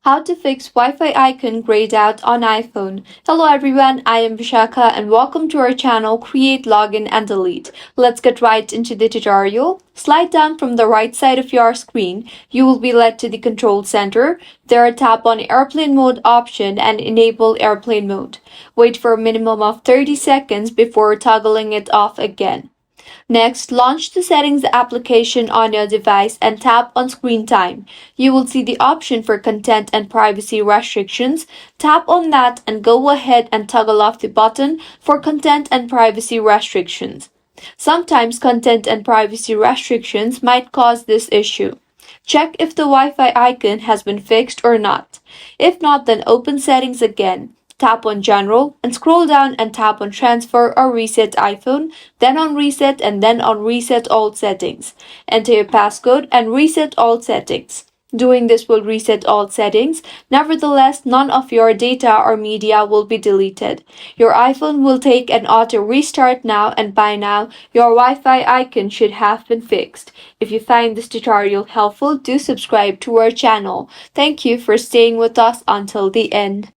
How to fix Wi-Fi icon grayed out on iPhone. Hello everyone, I am Vishaka and welcome to our channel Create, Login and Delete. Let's get right into the tutorial. Slide down from the right side of your screen. You will be led to the control center. There, tap on Airplane Mode option and enable Airplane Mode. Wait for a minimum of 30 seconds before toggling it off again. Next, launch the Settings application on your device and tap on Screen Time. You will see the option for content and privacy restrictions. Tap on that and go ahead and toggle off the button for content and privacy restrictions. Sometimes content and privacy restrictions might cause this issue. Check if the Wi-Fi icon has been fixed or not. If not, then open Settings again. Tap on General and scroll down and tap on Transfer or Reset iPhone, then on Reset and then on Reset All Settings. Enter your passcode and reset all settings. Doing this will reset all settings. Nevertheless, none of your data or media will be deleted. Your iPhone will take an auto restart now, and by now, your Wi-Fi icon should have been fixed. If you find this tutorial helpful, do subscribe to our channel. Thank you for staying with us until the end.